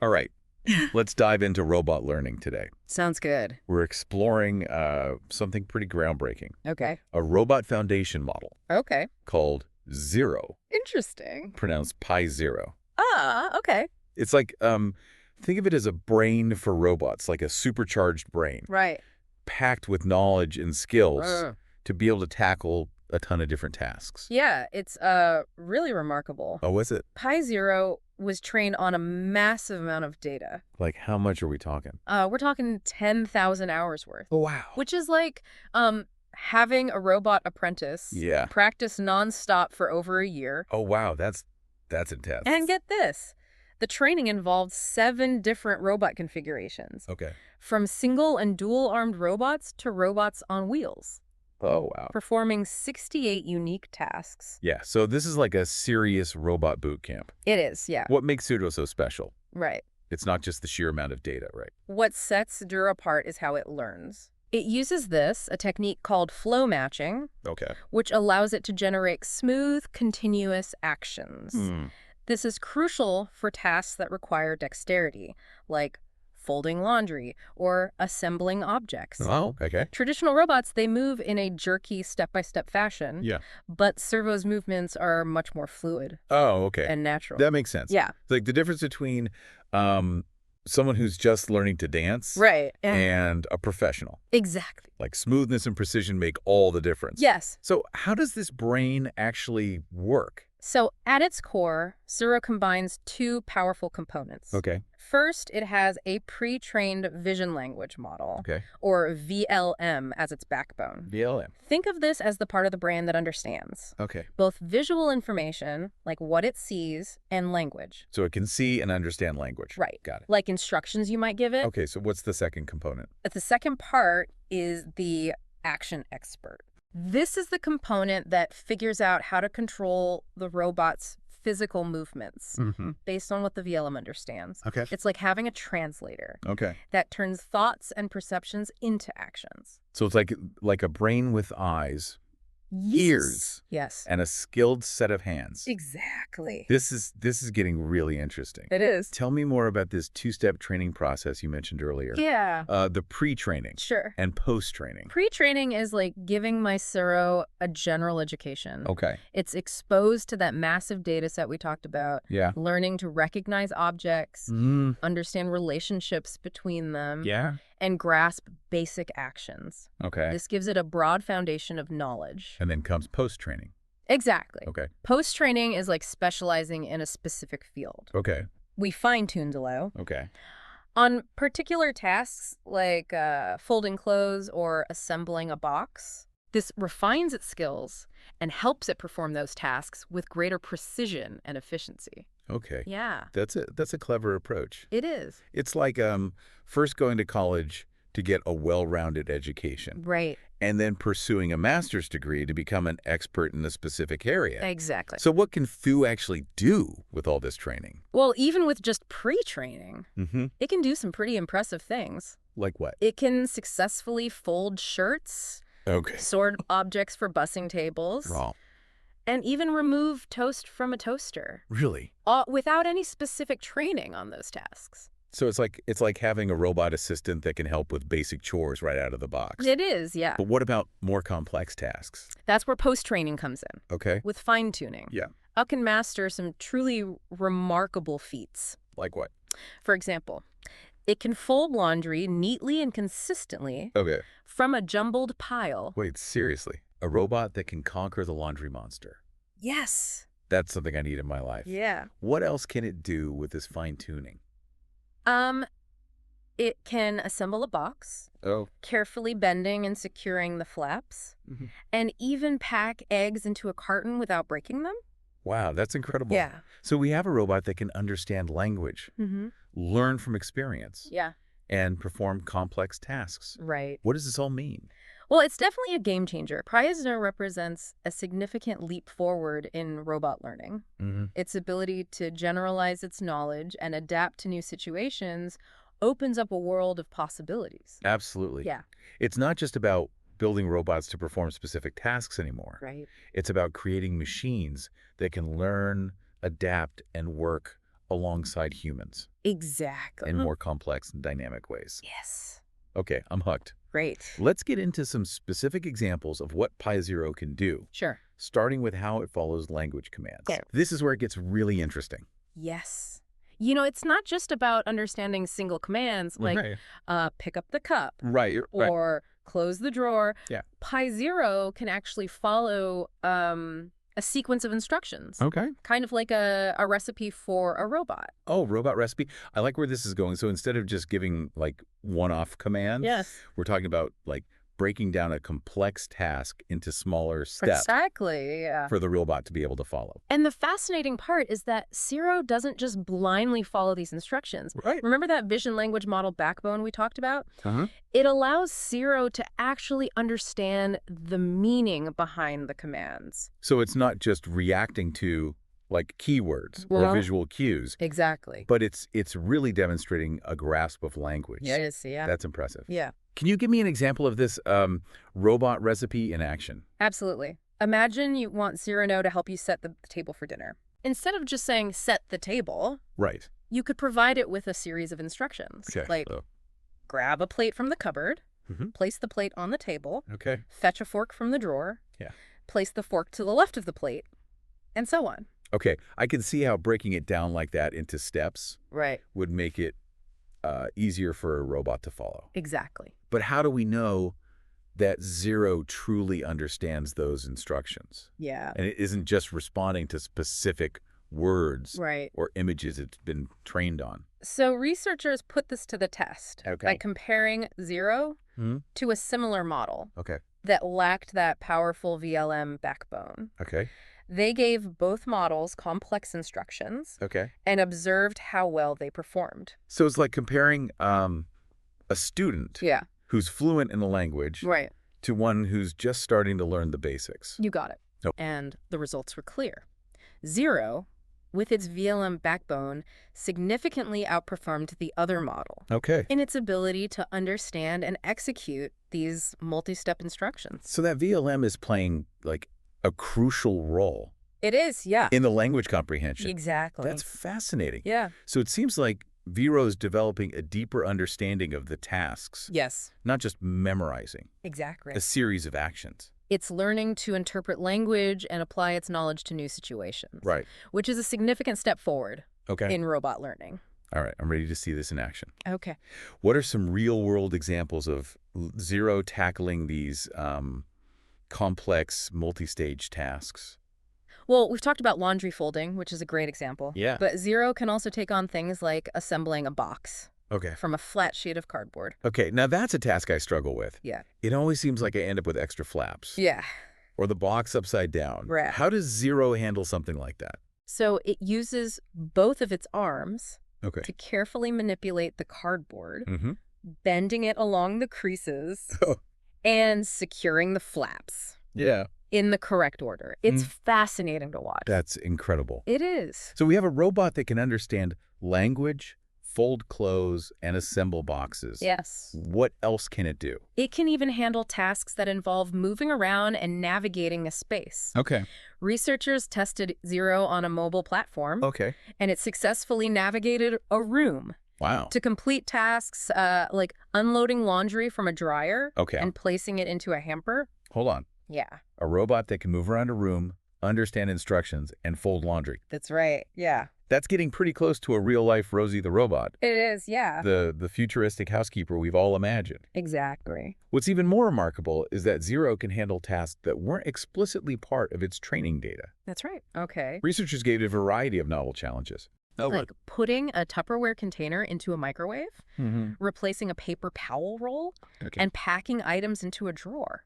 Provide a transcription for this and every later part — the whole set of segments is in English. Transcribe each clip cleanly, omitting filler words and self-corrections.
All right, let's dive into robot learning today. Sounds good. We're exploring something pretty groundbreaking, Okay. a robot foundation model Okay. called Zero, Interesting. pronounced pi0. Okay. It's like, think of it as a brain for robots, like a supercharged brain, Right. packed with knowledge and skills Uh, to be able to tackle a ton of different tasks. yeah, it's really remarkable. Oh, is it? pi0 was trained on a massive amount of data. Like, how much are we talking? We're talking 10,000 hours worth, Oh, wow. which is like having a robot apprentice Yeah. practice nonstop for over a year. Oh, wow, that's intense. And get this, the training involved 7 different robot configurations, Okay. from single and dual-armed robots to robots on wheels, Oh, wow. performing 68 unique tasks. Yeah, so this is like a serious robot boot camp. It is, yeah. What makes Pseudo so special? Right. It's not just the sheer amount of data, right? What sets Dura apart is how it learns. It uses a technique called flow matching, Okay. which allows it to generate smooth, continuous actions. This is crucial for tasks that require dexterity, like folding laundry or assembling objects. Oh, okay. Traditional robots, they move in a jerky step-by-step fashion, Yeah. but Servo's movements are much more fluid Oh, okay. and natural. That makes sense. Yeah. Like the difference between someone who's just learning to dance Right. and a professional. Exactly. Like smoothness and precision make all the difference. Yes. So how does this brain actually work? So at its core, Servo combines 2 powerful components. Okay. First, it has a pre-trained vision language model, Okay. or VLM, as its backbone. VLM. Think of this as the part of the brain that understands Okay. both visual information, like what it sees, and language. So it can see and understand language. Right. Got it. Like instructions you might give it. Okay, so what's the second component? The second part is the action expert. This is the component that figures out how to control the robot's physical movements based on what the VLM understands. Okay. It's like having a translator Okay. that turns thoughts and perceptions into actions. So it's like a brain with eyes, ears, Yes. and a skilled set of hands. Exactly. This is getting really interesting. It is. Tell me more about this 2-step training process you mentioned earlier. Yeah. The pre-training Sure. and post-training. Pre-training is like giving my Suro a general education. Okay. It's exposed to that massive data set we talked about, Yeah. learning to recognize objects, Mm. understand relationships between them, Yeah. and grasp basic actions. Okay. This gives it a broad foundation of knowledge. And then comes post-training. Exactly. Okay. Post-training is like specializing in a specific field. Okay. We fine-tune Delo. Okay. On particular tasks like folding clothes or assembling a box, this refines its skills and helps it perform those tasks with greater precision and efficiency. Okay. Yeah, That's a clever approach. it is. It's like first going to college to get a well-rounded education Right. and then pursuing a master's degree to become an expert in a specific area. Exactly. So what can Fu actually do with all this training? Well, even with just pre-training, Mm-hmm. it can do some pretty impressive things. Like what? It can successfully fold shirts, Okay. sort objects for bussing tables, Raw. and even remove toast from a toaster, Really? without any specific training on those tasks. So it's like having a robot assistant that can help with basic chores right out of the box. It is, yeah. But what about more complex tasks? That's where post-training comes in, Okay. with fine-tuning. Yeah. It can master some truly remarkable feats. Like what? For example, it can fold laundry neatly and consistently Okay. from a jumbled pile. Wait, seriously? A robot that can conquer the laundry monster. Yes. That's something I need in my life. Yeah. What else can it do with this fine-tuning? It can assemble a box, Oh. carefully bending and securing the flaps, Mhm. and even pack eggs into a carton without breaking them. Wow, that's incredible. Yeah. So we have a robot that can understand language, Mm-hmm. learn from experience, Yeah. and perform complex tasks. Right. What does this all mean? Well, it's definitely a game changer. pi0 represents a significant leap forward in robot learning. Mm-hmm. Its ability to generalize its knowledge and adapt to new situations opens up a world of possibilities. Absolutely. Yeah. It's not just about building robots to perform specific tasks anymore. Right. It's about creating machines that can learn, adapt, and work alongside humans Exactly. in more complex and dynamic ways. Yes. Okay, I'm hooked. Great. Let's get into some specific examples of what pi0 can do, Sure. starting with how it follows language commands. Okay. This is where it gets really interesting. Yes. You know, it's not just about understanding single commands like pick up the cup Right. or close the drawer. Yeah. pi0 can actually follow a sequence of instructions, Okay. kind of like a recipe for a robot. Oh, robot recipe. I like where this is going. So instead of just giving like one-off commands, Yes. we're talking about like breaking down a complex task into smaller steps Exactly, yeah. for the robot to be able to follow. And the fascinating part is that Zero doesn't just blindly follow these instructions. Right. Remember that vision language model backbone we talked about? Uh-huh. It allows Zero to actually understand the meaning behind the commands. So it's not just reacting to like keywords or Well, visual cues, exactly. but it's really demonstrating a grasp of language. Yeah, it is, yeah. That's impressive. Yeah. Can you give me an example of this robot recipe in action? Absolutely. Imagine you want Cyrano to help you set the table for dinner. Instead of just saying set the table, Right. you could provide it with a series of instructions. Okay. Like grab a plate from the cupboard, place the plate on the table, Okay. fetch a fork from the drawer, Yeah. place the fork to the left of the plate, and so on. Okay. I can see how breaking it down like that into steps Right. would make it easier for a robot to follow. Exactly. But how do we know that Zero truly understands those instructions? Yeah. And it isn't just responding to specific words Right. or images it's been trained on. So researchers put this to the test Okay. by comparing Zero Hmm? to a similar model Okay. that lacked that powerful VLM backbone. Okay. They gave both models complex instructions Okay. and observed how well they performed. So it's like comparing a student Yeah. who's fluent in the language Right. to one who's just starting to learn the basics. You got it. Oh. And the results were clear. Zero, with its VLM backbone, significantly outperformed the other model Okay. in its ability to understand and execute these multi-step instructions. So that VLM is playing like a crucial role It is, yeah. in the language comprehension. Exactly. That's fascinating. Yeah. So it seems like Vero is developing a deeper understanding of the tasks, Yes, not just memorizing exactly. a series of actions. It's learning to interpret language and apply its knowledge to new situations. Right. Which is a significant step forward Okay. in robot learning. All right. I'm ready to see this in action. Okay. What are some real-world examples of Zero tackling these complex multi-stage tasks? Well, we've talked about laundry folding, which is a great example. Yeah. But Zero can also take on things like assembling a box Okay. from a flat sheet of cardboard. Okay. Now that's a task I struggle with. Yeah. It always seems like I end up with extra flaps. Yeah. Or the box upside down. Right. How does Zero handle something like that? So it uses both of its arms Okay. to carefully manipulate the cardboard, Mm-hmm. bending it along the creases, Oh. and securing the flaps Yeah. in the correct order. It's fascinating to watch. That's incredible. It is. So we have a robot that can understand language, fold clothes, and assemble boxes. Yes. What else can it do? It can even handle tasks that involve moving around and navigating a space. Okay. Researchers tested Zero on a mobile platform, Okay. and it successfully navigated a room Wow. to complete tasks like unloading laundry from a dryer Okay. and placing it into a hamper. Hold on. Yeah, A robot that can move around a room, understand instructions, and fold laundry. that's right. Yeah. That's getting pretty close to a real-life Rosie the robot, It is, yeah. the futuristic housekeeper we've all imagined. Exactly. What's even more remarkable is that Zero can handle tasks that weren't explicitly part of its training data. That's right. Okay. Researchers gave it a variety of novel challenges. Like putting a Tupperware container into a microwave, Mm-hmm. replacing a paper towel roll, Okay. and packing items into a drawer.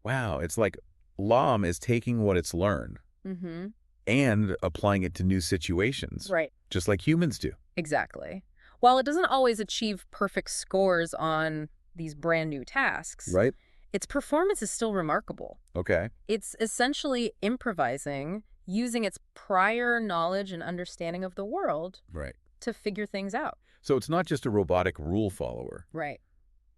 Wow, it's like LAM is taking what it's learned Mm-hmm. and applying it to new situations, Right. just like humans do. Exactly. While it doesn't always achieve perfect scores on these brand new tasks, Right? its performance is still remarkable. Okay. It's essentially improvising, using its prior knowledge and understanding of the world Right. to figure things out. So it's not just a robotic rule follower, Right.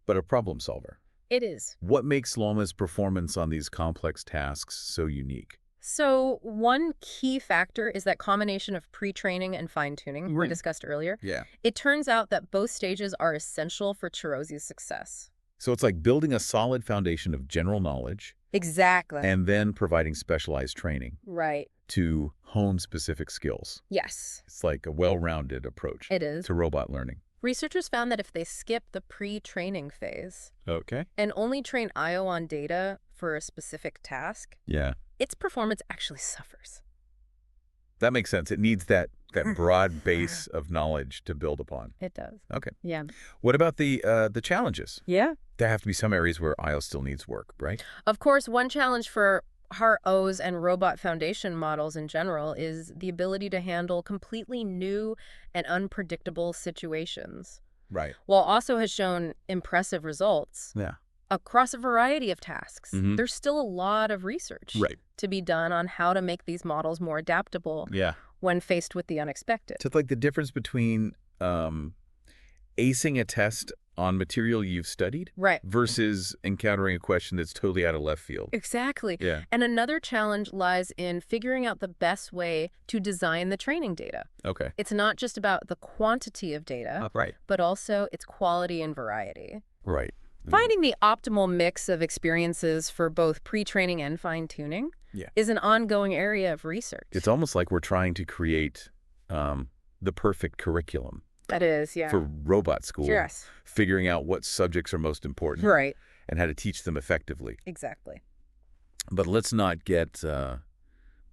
but a problem solver. It is. What makes Llama's performance on these complex tasks so unique? So one key factor is that combination of pre-training and fine-tuning we Right. discussed earlier. Yeah. It turns out that both stages are essential for Chirosi's success. So it's like building a solid foundation of general knowledge Exactly. and then providing specialized training Right. to hone specific skills. Yes, It's like a well-rounded approach it is. to robot learning. Researchers found that if they skip the pre-training phase Okay. and only train IO on data for a specific task, Yeah. its performance actually suffers. That makes sense. It needs that broad base of knowledge to build upon. It does. Okay. Yeah. What about the challenges? Yeah. There have to be some areas where IO still needs work, right? Of course, one challenge for HART-Os and robot foundation models in general is the ability to handle completely new and unpredictable situations. Right. While also has shown impressive results Yeah. across a variety of tasks, Mhm. there's still a lot of research Right. to be done on how to make these models more adaptable Yeah. when faced with the unexpected. So it's like the difference between acing a test on material you've studied Right. versus encountering a question that's totally out of left field. Exactly. Yeah. And another challenge lies in figuring out the best way to design the training data. Okay. It's not just about the quantity of data, Right. but also its quality and variety. Right. Finding the optimal mix of experiences for both pre-training and fine-tuning Yeah. is an ongoing area of research. It's almost like we're trying to create the perfect curriculum That is, yeah. for robot school, Yes. figuring out what subjects are most important Right. and how to teach them effectively. Exactly. But let's not get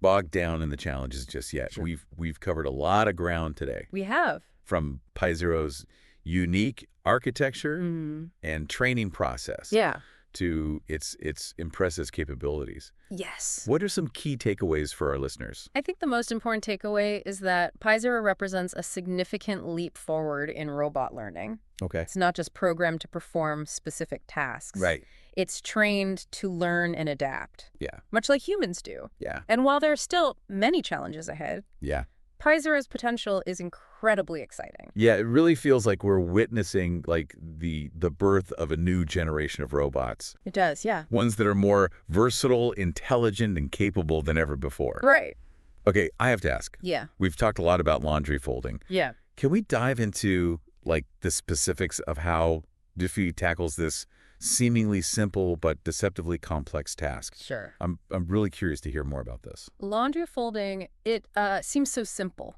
bogged down in the challenges just yet. Sure. We've covered a lot of ground today, We have. from pi0's unique architecture Mm. and training process Yeah. to its impressive capabilities. Yes. What are some key takeaways for our listeners? I think the most important takeaway is that pi0 represents a significant leap forward in robot learning. Okay. It's not just programmed to perform specific tasks. Right. It's trained to learn and adapt, Yeah. much like humans do. Yeah. And while there are still many challenges ahead, Yeah. pi0's potential is incredibly exciting. Yeah, it really feels like we're witnessing like the birth of a new generation of robots. It does, yeah. Ones that are more versatile, intelligent, and capable than ever before. Right. Okay, I have to ask. Yeah. We've talked a lot about laundry folding. Yeah. Can we dive into like the specifics of how Diffie tackles this seemingly simple but deceptively complex task? Sure. I'm really curious to hear more about this. Laundry folding, it seems so simple,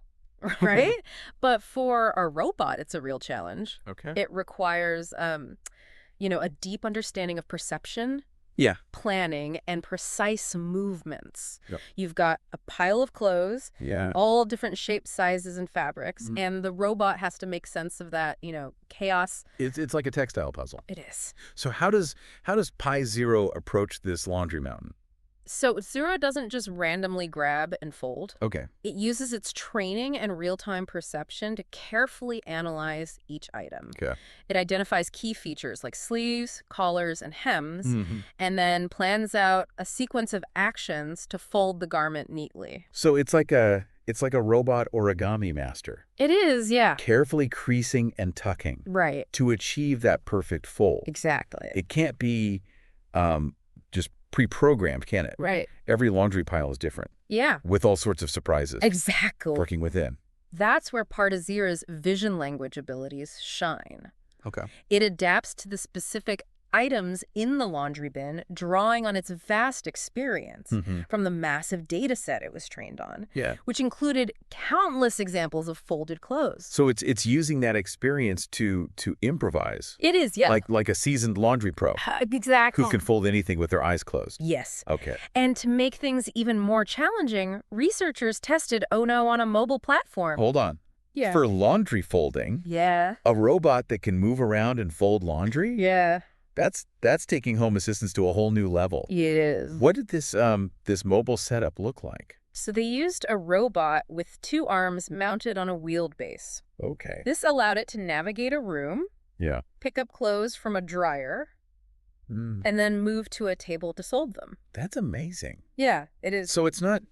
right? But for a robot, it's a real challenge. Okay. It requires, a deep understanding of perception, Yeah. planning, and precise movements. Yep. You've got a pile of clothes, Yeah. all different shapes, sizes, and fabrics, Mhm. and the robot has to make sense of that, chaos. It's like a textile puzzle. It is. So how does pi0 approach this laundry mountain? So Zero doesn't just randomly grab and fold. Okay. It uses its training and real-time perception to carefully analyze each item. Okay. It identifies key features like sleeves, collars, and hems, Mhm. and then plans out a sequence of actions to fold the garment neatly. So it's like a robot origami master, It is, yeah. carefully creasing and tucking Right. to achieve that perfect fold. Exactly. It can't be just pre-programmed, can it? Right. Every laundry pile is different, Yeah. with all sorts of surprises Exactly. working within. That's where part of Zira's vision language abilities shine. Okay. It adapts to the specific items in the laundry bin, drawing on its vast experience Mhm. from the massive data set it was trained on, Yeah. which included countless examples of folded clothes. So it's using that experience to improvise, It is, yeah. like a seasoned laundry pro Exactly. who can fold anything with their eyes closed. Yes. Okay. And to make things even more challenging, researchers tested Ono on a mobile platform. Hold on. Yeah. For laundry folding, Yeah. a robot that can move around and fold laundry? Yeah. That's taking home assistance to a whole new level. It is. What did this mobile setup look like? So they used a robot with 2 arms mounted on a wheeled base. Okay. This allowed it to navigate a room, Yeah. pick up clothes from a dryer, and then move to a table to fold them. That's amazing. Yeah, it is. So it's not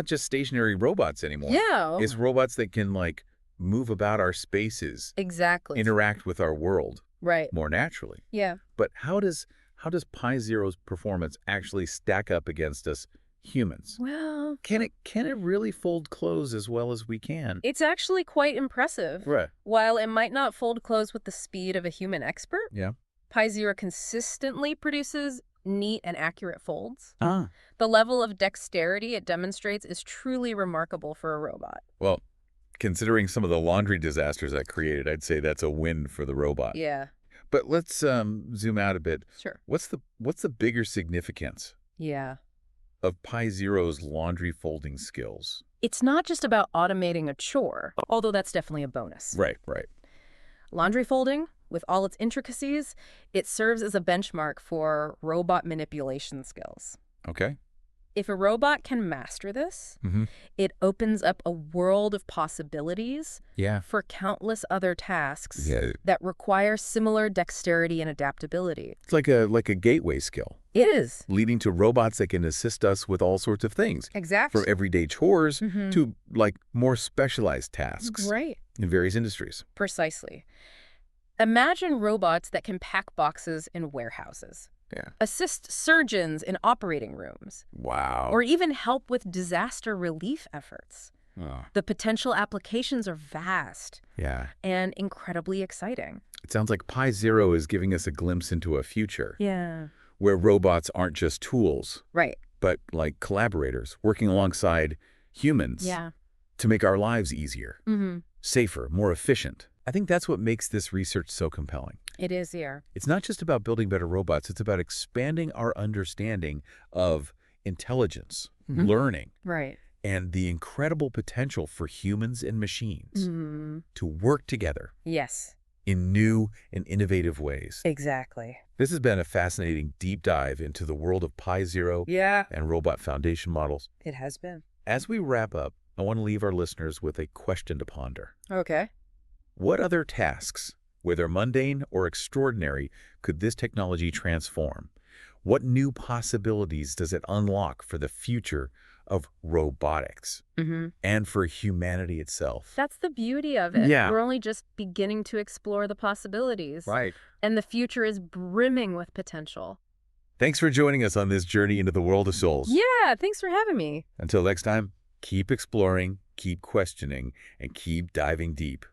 just stationary robots anymore. Yeah. It's robots that can like move about our spaces, Exactly. interact with our world Right. more naturally. Yeah. But how does pi0's performance actually stack up against us humans. Well, Can it really fold clothes as well as we can? it's actually quite impressive. Right. While it might not fold clothes with the speed of a human expert, Yeah. pi0 consistently produces neat and accurate folds. Ah. The level of dexterity it demonstrates is truly remarkable for a robot. Well, considering some of the laundry disasters that created, I'd say that's a win for the robot. Yeah, But let's zoom out a bit. sure. What's the bigger significance Yeah. of pi0's laundry folding skills? It's not just about automating a chore, although that's definitely a bonus. Right, right. Laundry folding, with all its intricacies, it serves as a benchmark for robot manipulation skills. Okay. If a robot can master this, Mm-hmm. it opens up a world of possibilities Yeah. for countless other tasks Yeah. that require similar dexterity and adaptability. It's like a gateway skill, It is. leading to robots that can assist us with all sorts of things, Exactly. from everyday chores Mhm. to like more specialized tasks Right. in various industries. Precisely. Imagine robots that can pack boxes in warehouses, Yeah. assist surgeons in operating rooms, Wow. or even help with disaster relief efforts. Oh, The potential applications are vast yeah. and incredibly exciting. It sounds like pi0 is giving us a glimpse into a future Yeah. where robots aren't just tools, Right. but like collaborators working alongside humans Yeah. to make our lives easier, Mm-hmm. safer, more efficient. I think that's what makes this research so compelling. It is here. It's not just about building better robots, it's about expanding our understanding of intelligence, Mhm. learning, Right. and the incredible potential for humans and machines Mm-hmm. to work together Yes. in new and innovative ways. Exactly. This has been a fascinating deep dive into the world of pi0 Yeah. and robot foundation models. It has been. As we wrap up, I want to leave our listeners with a question to ponder. Okay. What other tasks, whether mundane or extraordinary, could this technology transform? What new possibilities does it unlock for the future of robotics Mm-hmm. and for humanity itself? That's the beauty of it. Yeah. We're only just beginning to explore the possibilities. Right. And the future is brimming with potential. Thanks for joining us on this journey into the world of souls. Yeah, thanks for having me. Until next time, keep exploring, keep questioning, and keep diving deep.